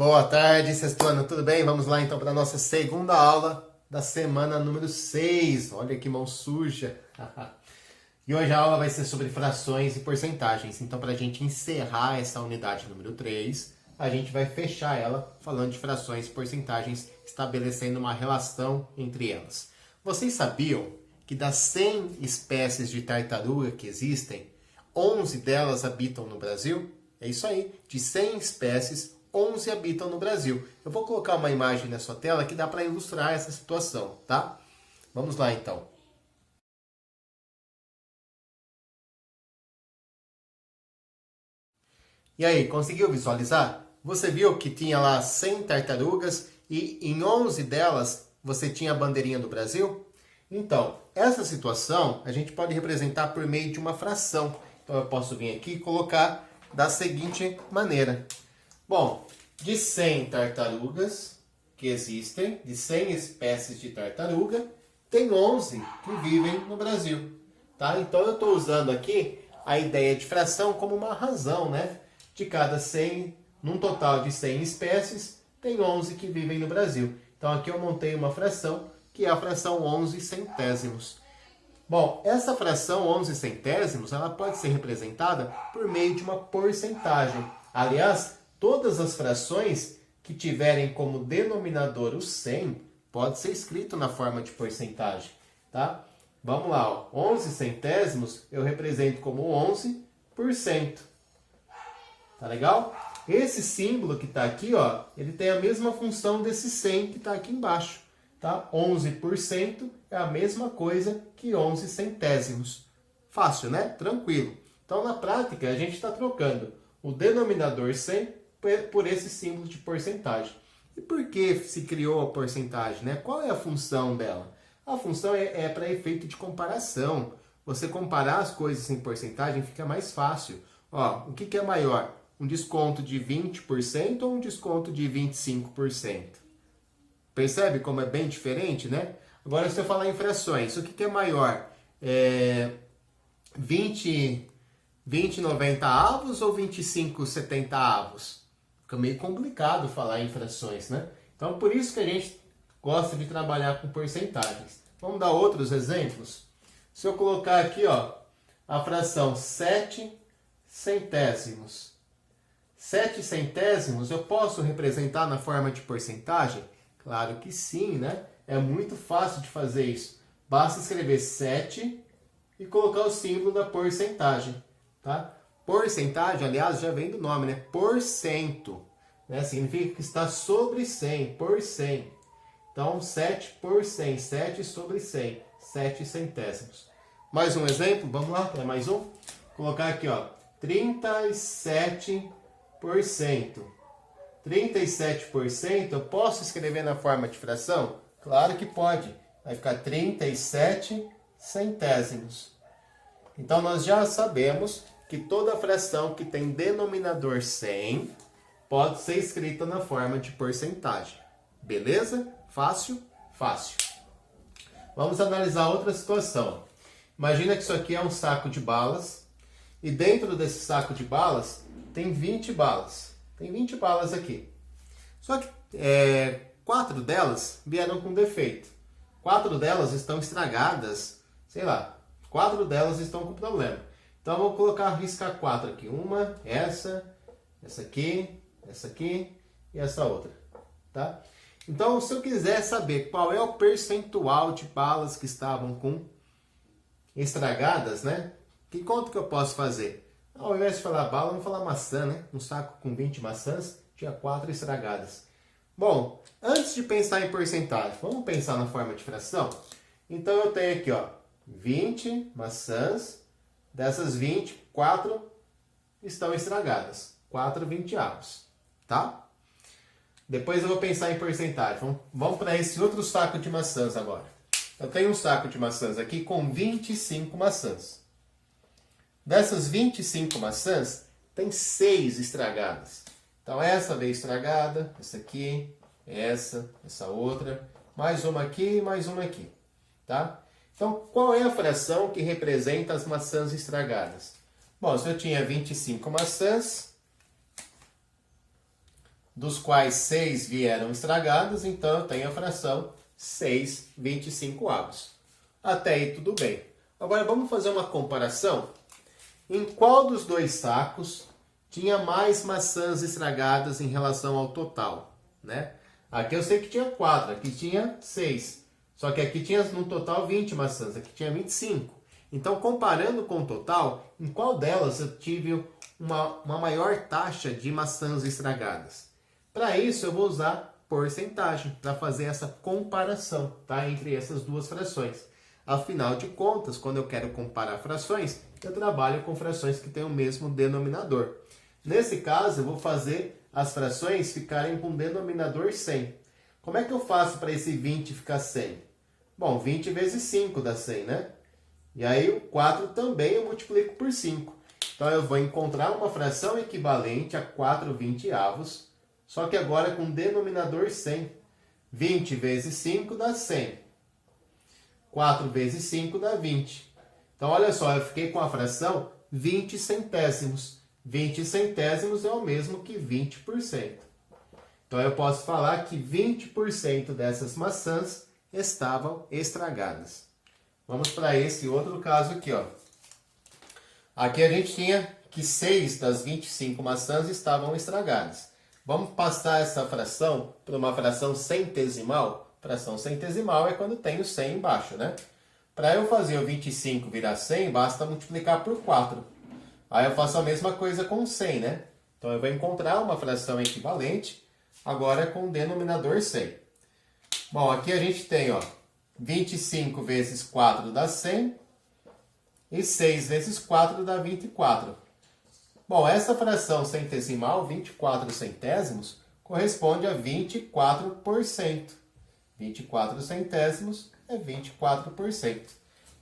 Boa tarde, sextuano, tudo bem? Vamos lá então para a nossa segunda aula da semana número 6. Olha que mão suja! E hoje a aula vai ser sobre frações e porcentagens. Então, para a gente encerrar essa unidade número 3, a gente vai fechar ela falando de frações e porcentagens, estabelecendo uma relação entre elas. Vocês sabiam que das 100 espécies de tartaruga que existem, 11 delas habitam no Brasil? É isso aí, de 100 espécies, 11 habitam no Brasil. Eu vou colocar uma imagem na sua tela que dá para ilustrar essa situação, tá? Vamos lá então. E aí, conseguiu visualizar? Você viu que tinha lá 100 tartarugas e em 11 delas você tinha a bandeirinha do Brasil? Então, essa situação a gente pode representar por meio de uma fração. Então eu posso vir aqui e colocar da seguinte maneira. Bom, de 100 tartarugas que existem, de 100 espécies de tartaruga, tem 11 que vivem no Brasil. Tá? Então eu estou usando aqui a ideia de fração como uma razão, né? De cada 100, num total de 100 espécies, tem 11 que vivem no Brasil. Então aqui eu montei uma fração, que é a fração 11 centésimos. Bom, essa fração 11 centésimos, ela pode ser representada por meio de uma porcentagem. Aliás, todas as frações que tiverem como denominador o 100, pode ser escrito na forma de porcentagem, tá? Vamos lá, ó. 11 centésimos eu represento como 11%. Tá legal? Esse símbolo que está aqui, ó, ele tem a mesma função desse 100 que está aqui embaixo. Tá? 11% é a mesma coisa que 11 centésimos. Fácil, né? Tranquilo. Então, na prática, a gente está trocando o denominador 100 por esse símbolo de porcentagem. E por que se criou a porcentagem, né? Qual é a função dela? A função é para efeito de comparação. Você comparar as coisas em porcentagem fica mais fácil. Ó, o que é maior? Um desconto de 20% ou um desconto de 25%? Percebe como é bem diferente, né? Agora, se eu falar em frações, o que é maior? 20 90 avos ou 25 70 avos? Fica meio complicado falar em frações, né? Então, por isso que a gente gosta de trabalhar com porcentagens. Vamos dar outros exemplos? Se eu colocar aqui, ó, a fração 7 centésimos. 7 centésimos eu posso representar na forma de porcentagem? Claro que sim, né? É muito fácil de fazer isso. Basta escrever 7 e colocar o símbolo da porcentagem, tá? Porcentagem, aliás, já vem do nome, né? Porcento, né? Significa que está sobre 100, por 100. Então, 7 por 100, 7 sobre 100, 7 centésimos. Mais um exemplo, vamos lá, é mais um? Vou colocar aqui, ó, 37%. 37% eu posso escrever na forma de fração? Claro que pode. Vai ficar 37 centésimos. Então, nós já sabemos que toda fração que tem denominador 100 pode ser escrita na forma de porcentagem. Beleza? Fácil? Fácil. Vamos analisar outra situação. Imagina que isso aqui é um saco de balas e dentro desse saco de balas tem 20 balas. Tem 20 balas aqui. Só que 4 delas vieram com defeito. 4 delas estão estragadas. Sei lá. 4 delas estão com problema. Então eu vou colocar, riscar 4 aqui. Uma, essa aqui e essa outra. Tá? Então, se eu quiser saber qual é o percentual de balas que estavam com estragadas, né? Que conta que eu posso fazer? Ao invés de falar bala, vamos falar maçã, né? Um saco com 20 maçãs, tinha 4 estragadas. Bom, antes de pensar em porcentagem, vamos pensar na forma de fração? Então eu tenho aqui, ó, 20 maçãs, dessas 20, 4 estão estragadas. 4 20avos, tá? Depois eu vou pensar em porcentagem. Vamos para esse outro saco de maçãs agora. Eu tenho um saco de maçãs aqui com 25 maçãs. Dessas 25 maçãs, tem 6 estragadas. Então, essa veio estragada, essa aqui, essa outra, mais uma aqui e mais uma aqui. Tá? Então, qual é a fração que representa as maçãs estragadas? Bom, se eu tinha 25 maçãs, dos quais 6 vieram estragados, então eu tenho a fração 6/25. Até aí tudo bem. Agora vamos fazer uma comparação. Em qual dos dois sacos tinha mais maçãs estragadas em relação ao total, né? Aqui eu sei que tinha 4, aqui tinha 6. Só que aqui tinha no total 20 maçãs, aqui tinha 25. Então, comparando com o total, em qual delas eu tive uma maior taxa de maçãs estragadas? Para isso, eu vou usar porcentagem, para fazer essa comparação, tá, entre essas duas frações. Afinal de contas, quando eu quero comparar frações, eu trabalho com frações que têm o mesmo denominador. Nesse caso, eu vou fazer as frações ficarem com denominador 100. Como é que eu faço para esse 20 ficar 100? Bom, 20 vezes 5 dá 100, né? E aí o 4 também eu multiplico por 5. Então eu vou encontrar uma fração equivalente a 4/20, só que agora com denominador 100. 20 vezes 5 dá 100. 4 vezes 5 dá 20. Então olha só, eu fiquei com a fração 20 centésimos. 20 centésimos é o mesmo que 20%. Então eu posso falar que 20% dessas maçãs estavam estragadas. Vamos para esse outro caso aqui, ó. Aqui a gente tinha que 6 das 25 maçãs estavam estragadas. Vamos passar essa fração para uma fração centesimal. Fração centesimal é quando tem o 100 embaixo, né? Para eu fazer o 25 virar 100, basta multiplicar por 4. Aí eu faço a mesma coisa com 100, né? Então eu vou encontrar uma fração equivalente, agora com o denominador 100. Bom, aqui a gente tem, ó, 25 vezes 4 dá 100 e 6 vezes 4 dá 24. Bom, essa fração centesimal, 24 centésimos, corresponde a 24%. 24 centésimos é 24%.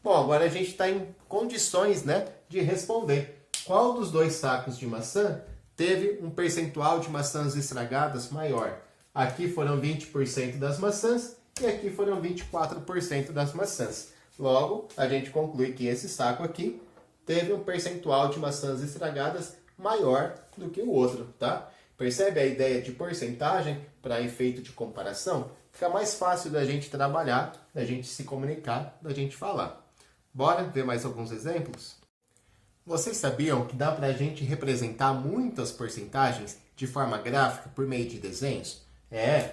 Bom, agora a gente está em condições, né, de responder. Qual dos dois sacos de maçã teve um percentual de maçãs estragadas maior? Aqui foram 20% das maçãs e aqui foram 24% das maçãs. Logo, a gente conclui que esse saco aqui teve um percentual de maçãs estragadas maior do que o outro, tá? Percebe a ideia de porcentagem para efeito de comparação? Fica mais fácil da gente trabalhar, da gente se comunicar, da gente falar. Bora ver mais alguns exemplos? Vocês sabiam que dá para a gente representar muitas porcentagens de forma gráfica por meio de desenhos?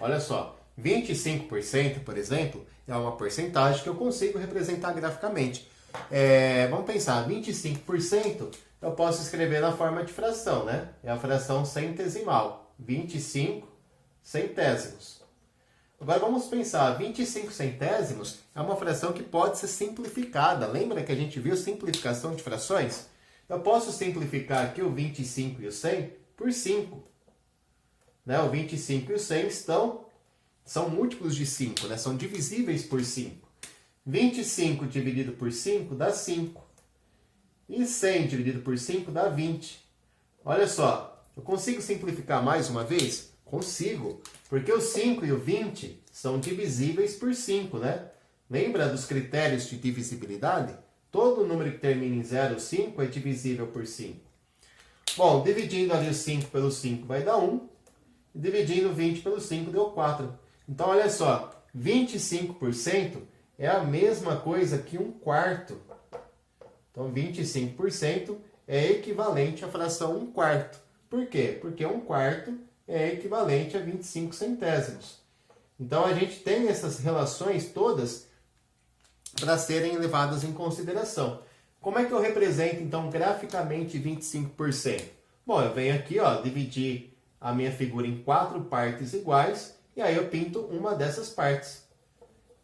Olha só, 25%, por exemplo, é uma porcentagem que eu consigo representar graficamente. Vamos pensar, 25% eu posso escrever na forma de fração, né? É a fração centesimal, 25 centésimos. Agora vamos pensar, 25 centésimos é uma fração que pode ser simplificada. Lembra que a gente viu simplificação de frações? Eu posso simplificar aqui o 25 e o 100 por 5. Né? O 25 e o 100 são múltiplos de 5, né? São divisíveis por 5. 25 dividido por 5 dá 5. E 100 dividido por 5 dá 20. Olha só, eu consigo simplificar mais uma vez? Consigo, porque o 5 e o 20 são divisíveis por 5, né? Lembra dos critérios de divisibilidade? Todo número que termina em 0 ou 5 é divisível por 5. Bom, dividindo ali o 5 pelo 5 vai dar 1. E dividindo o 20 pelo 5 deu 4. Então, olha só, 25% é a mesma coisa que 1/4. Então, 25% é equivalente à fração 1/4. Por quê? Porque 1/4 é equivalente a 25 centésimos. Então, a gente tem essas relações todas para serem levadas em consideração. Como é que eu represento, então, graficamente 25%? Bom, eu venho aqui, ó, dividir a minha figura em 4 partes iguais, e aí eu pinto uma dessas partes.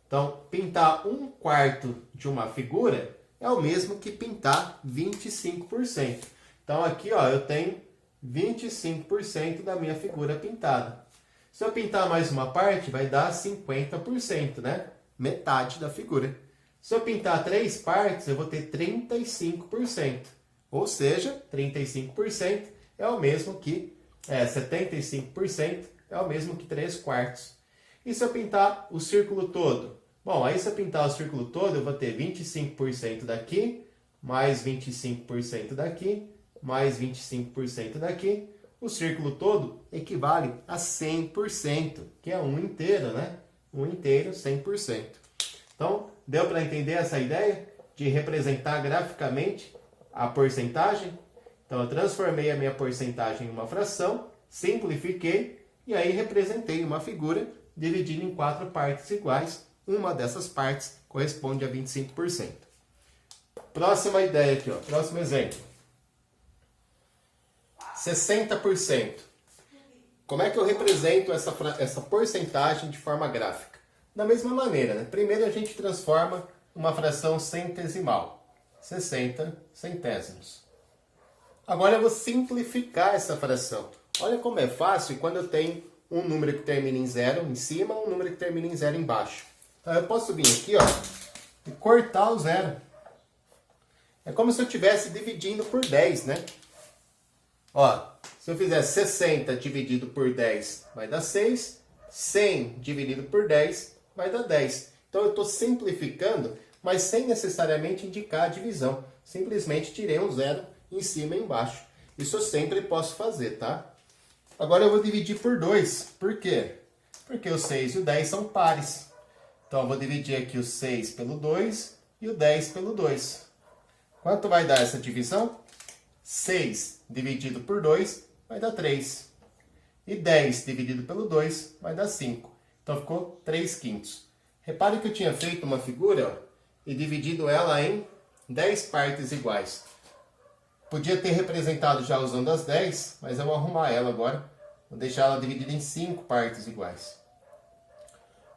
Então, pintar 1/4 de uma figura é o mesmo que pintar 25%. Então, aqui, ó, eu tenho 25% da minha figura pintada. Se eu pintar mais uma parte, vai dar 50%, né? Metade da figura. Se eu pintar 3 partes, eu vou ter 35%. Ou seja, 35% é o mesmo que 75% é o mesmo que 3/4. E se eu pintar o círculo todo? Bom, aí se eu pintar o círculo todo, eu vou ter 25% daqui, mais 25% daqui, mais 25% daqui. o círculo todo equivale a 100%, que é 1 inteiro, né? 1 inteiro, 100%. Então, deu para entender essa ideia de representar graficamente a porcentagem? Então, eu transformei a minha porcentagem em uma fração, simplifiquei e aí representei uma figura dividida em 4 partes iguais. Uma dessas partes corresponde a 25%. Próxima ideia aqui, ó. Próximo exemplo. 60%. Como é que eu represento essa porcentagem de forma gráfica? Da mesma maneira, né? Primeiro a gente transforma uma fração centesimal. 60 centésimos. Agora eu vou simplificar essa fração. Olha como é fácil quando eu tenho um número que termina em 0 em cima, um número que termina em 0 embaixo. Então eu posso vir aqui, ó, e cortar o 0. É como se eu estivesse dividindo por 10, né? Ó, se eu fizer 60 dividido por 10, vai dar 6. 100 dividido por 10, vai dar 10. Então eu estou simplificando, mas sem necessariamente indicar a divisão. Simplesmente tirei um 0 em cima e embaixo. Isso eu sempre posso fazer, tá? Agora eu vou dividir por 2. Por quê? Porque o 6 e o 10 são pares. Então eu vou dividir aqui o 6 pelo 2 e o 10 pelo 2. Quanto vai dar essa divisão? 6 dividido por 2 vai dar 3. E 10 dividido pelo 2 vai dar 5. Então ficou 3/5. Repare que eu tinha feito uma figura, ó, e dividido ela em 10 partes iguais. Podia ter representado já usando as 10, mas eu vou arrumar ela agora. Vou deixar ela dividida em 5 partes iguais.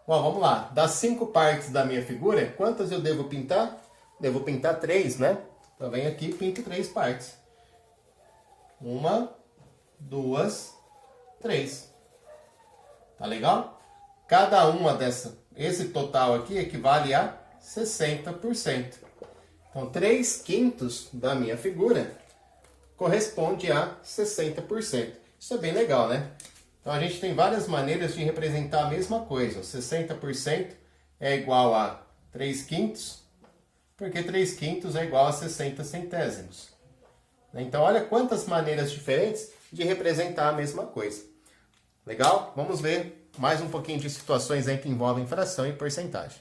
Bom, vamos lá. Das 5 partes da minha figura, quantas eu devo pintar? Devo pintar 3, né? Então venho aqui e pinto 3 partes. 1, 2, 3. Tá legal? Cada uma esse total aqui equivale a 60%. Então 3/5 da minha figura corresponde a 60%. Isso é bem legal, né? Então a gente tem várias maneiras de representar a mesma coisa. 60% é igual a 3/5, porque 3/5 é igual a 60 centésimos. Então olha quantas maneiras diferentes de representar a mesma coisa. Legal? Vamos ver mais um pouquinho de situações aí que envolvem fração e porcentagem.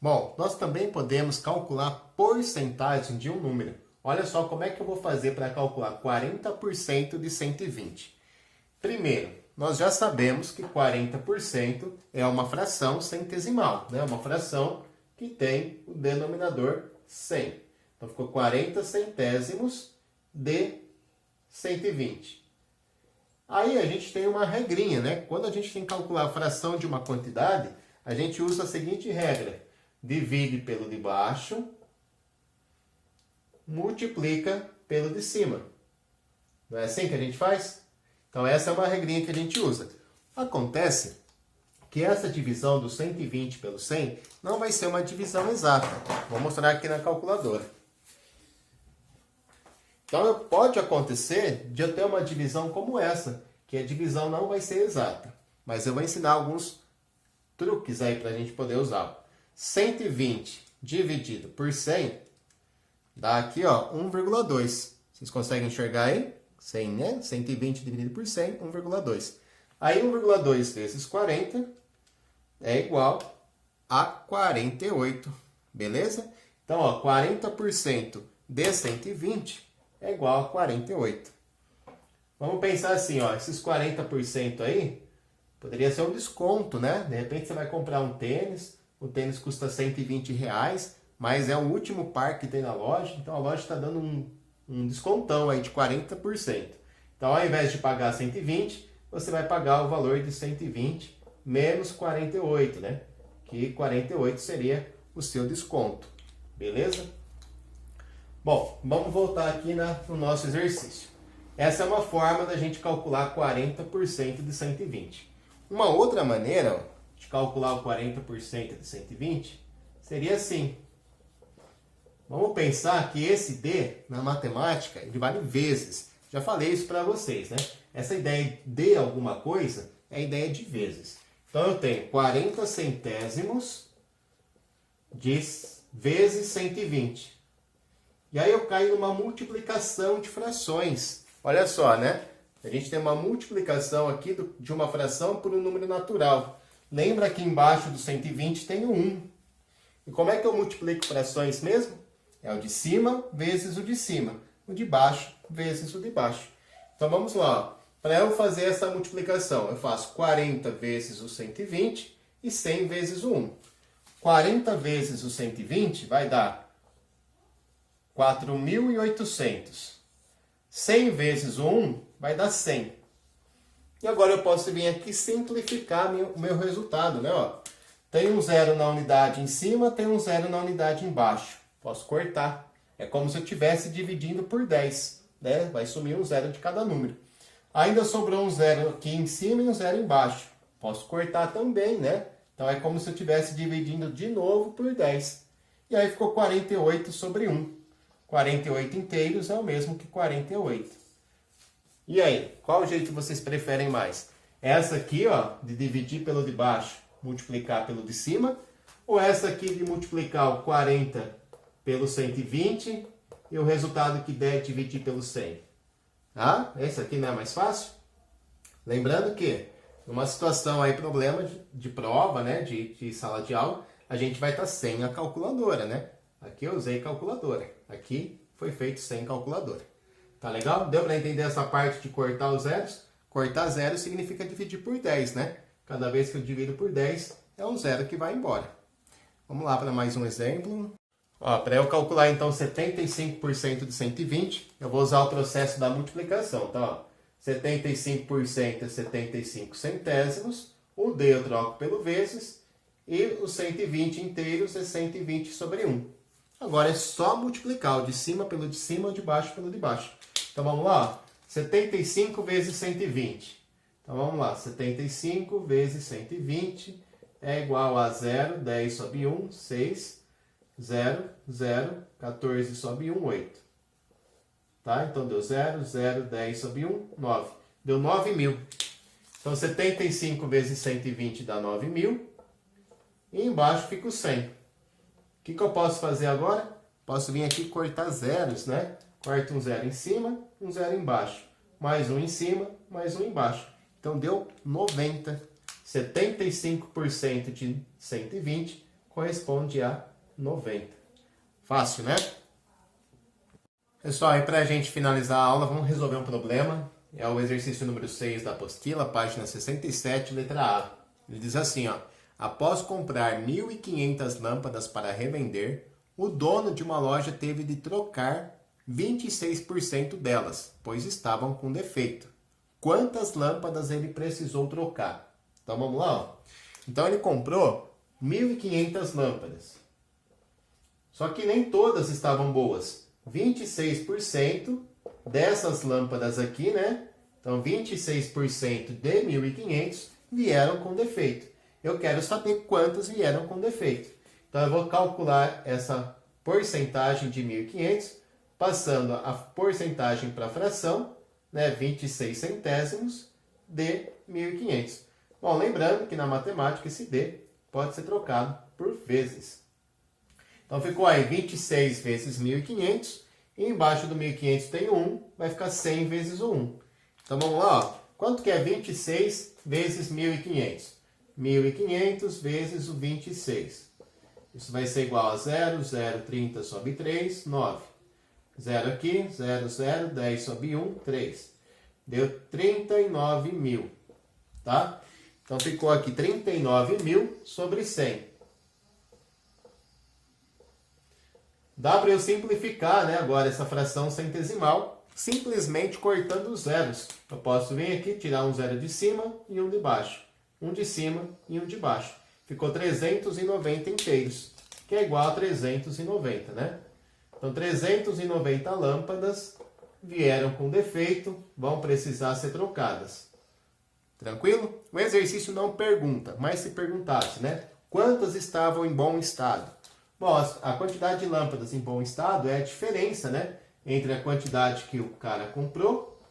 Bom, nós também podemos calcular porcentagem de um número. Olha só como é que eu vou fazer para calcular 40% de 120. Primeiro, nós já sabemos que 40% é uma fração centesimal, né? Uma fração que tem o denominador 100. Então ficou 40 centésimos de 120. Aí a gente tem uma regrinha, né? Quando a gente tem que calcular a fração de uma quantidade, a gente usa a seguinte regra. Divide pelo de baixo, multiplica pelo de cima. Não é assim que a gente faz? Então essa é uma regrinha que a gente usa. Acontece que essa divisão do 120 pelo 100 não vai ser uma divisão exata. Vou mostrar aqui na calculadora. Então pode acontecer de eu ter uma divisão como essa, que a divisão não vai ser exata. Mas eu vou ensinar alguns truques aí para a gente poder usar. 120 dividido por 100 dá aqui, ó, 1,2. Vocês conseguem enxergar aí? 100, né? 120 dividido por 100, 1,2. Aí 1,2 vezes 40 é igual a 48. Beleza? Então, ó, 40% de 120 é igual a 48. Vamos pensar assim, ó, esses 40% aí poderia ser um desconto, né? De repente você vai comprar um tênis, o tênis custa R$120, mas é o último par que tem na loja, então a loja está dando um descontão aí de 40%. Então, ao invés de pagar 120, você vai pagar o valor de 120 menos 48, né? Que 48 seria o seu desconto. Beleza? Bom, vamos voltar aqui no nosso exercício. Essa é uma forma da gente calcular 40% de 120. Uma outra maneira, ó, de calcular o 40% de 120 seria assim. Vamos pensar que esse D, na matemática, ele vale vezes. Já falei isso para vocês, né? Essa ideia de alguma coisa é a ideia de vezes. Então, eu tenho 40 centésimos vezes 120. E aí eu caio numa multiplicação de frações. Olha só, né? A gente tem uma multiplicação aqui de uma fração por um número natural. Lembra que embaixo do 120 tem o 1. E como é que eu multiplico frações mesmo? É o de cima vezes o de cima. O de baixo vezes o de baixo. Então vamos lá. Para eu fazer essa multiplicação, eu faço 40 vezes o 120 e 100 vezes o 1. 40 vezes o 120 vai dar 4.800. 100 vezes o 1 vai dar 100. E agora eu posso vir aqui simplificar o meu resultado, né? Ó, tem um zero na unidade em cima, tem um zero na unidade embaixo. Posso cortar. É como se eu estivesse dividindo por 10, né? Vai sumir um zero de cada número. Ainda sobrou um zero aqui em cima e um zero embaixo. Posso cortar também, né? Então é como se eu estivesse dividindo de novo por 10. E aí ficou 48 sobre 1. 48 inteiros é o mesmo que 48. E aí, qual jeito vocês preferem mais? Essa aqui, ó, de dividir pelo de baixo, multiplicar pelo de cima, ou essa aqui de multiplicar o 40 pelo 120 e o resultado que der é dividir pelo 100? Ah, esse aqui não é mais fácil? Lembrando que, numa situação aí, problema de prova, né, de sala de aula, a gente vai estar sem a calculadora, né? Aqui eu usei calculadora. Aqui foi feito sem calculadora. Tá legal? Deu para entender essa parte de cortar os zeros? Cortar zero significa dividir por 10, né? Cada vez que eu divido por 10, é um zero que vai embora. Vamos lá para mais um exemplo. Para eu calcular, então, 75% de 120, eu vou usar o processo da multiplicação. Então, ó, 75% é 75 centésimos, o D eu troco pelo vezes, e os 120 inteiros é 120 sobre 1. Agora é só multiplicar o de cima pelo de cima, o de baixo pelo de baixo. Então vamos lá, ó. 75 vezes 120. Então vamos lá, 75 vezes 120 é igual a 0, 10 sobe 1, 6, 0, 0, 14 sobe 1, 8. Tá? Então deu 0, 0, 10 sobe 1, 9. Deu 9.000. Então 75 vezes 120 dá 9.000. E embaixo fica o 100. O que eu posso fazer agora? Posso vir aqui e cortar zeros, né? Corto um zero em cima, um zero embaixo. Mais um em cima, mais um embaixo. Então deu 90. 75% de 120 corresponde a 90. Fácil, né? Pessoal, aí para a gente finalizar a aula, vamos resolver um problema. É o exercício número 6 da apostila, página 67, letra A. Ele diz assim, ó. Após comprar 1.500 lâmpadas para revender, o dono de uma loja teve de trocar 26% delas, pois estavam com defeito. Quantas lâmpadas ele precisou trocar? Então vamos lá. Ó. Então ele comprou 1.500 lâmpadas. Só que nem todas estavam boas. 26% dessas lâmpadas aqui, né? Então 26% de 1.500 vieram com defeito. Eu quero saber quantas vieram com defeito. Então, eu vou calcular essa porcentagem de 1.500, passando a porcentagem para a fração, né, 26 centésimos de 1.500. Bom, lembrando que na matemática esse D pode ser trocado por vezes. Então, ficou aí 26 vezes 1.500, e embaixo do 1.500 tem o 1, vai ficar 100 vezes o 1. Então, vamos lá. Ó. Quanto que é 26 vezes 1.500? 1.500 vezes o 26. Isso vai ser igual a 0, 0, 30 sobe 3, 9. 0 aqui, 0, 0, 10 sobe 1, 3. Deu 39.000, tá? Então ficou aqui 39.000 sobre 100. Dá para eu simplificar, né, agora essa fração centesimal, simplesmente cortando os zeros. Eu posso vir aqui, tirar um zero de cima e um de baixo. Um de cima e um de baixo. Ficou 390 inteiros, que é igual a 390, né? Então, 390 lâmpadas vieram com defeito, vão precisar ser trocadas. Tranquilo? O exercício não pergunta, mas se perguntasse, né? Quantas estavam em bom estado? Bom, a quantidade de lâmpadas em bom estado é a diferença, né? Entre a quantidade que o cara comprou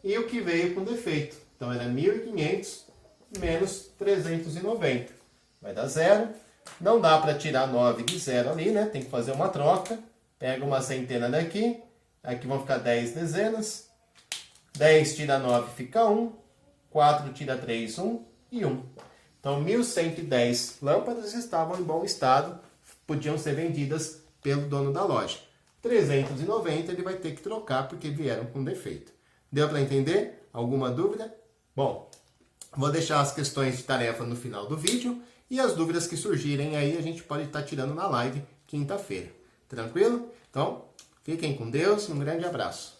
e o que veio com defeito. Então, era 1.500 menos 390. Vai dar 0. Não dá para tirar 9 de 0 ali, né? Tem que fazer uma troca. Pega uma centena daqui. Aqui vão ficar 10 dezenas. 10 tira 9 fica 1. 4 tira 3, 1 e 1. Então, 1.110 lâmpadas estavam em bom estado, podiam ser vendidas pelo dono da loja. 390 ele vai ter que trocar porque vieram com defeito. Deu para entender? Alguma dúvida? Bom, vou deixar as questões de tarefa no final do vídeo e as dúvidas que surgirem aí a gente pode estar tirando na live quinta-feira. Tranquilo? Então, fiquem com Deus e um grande abraço.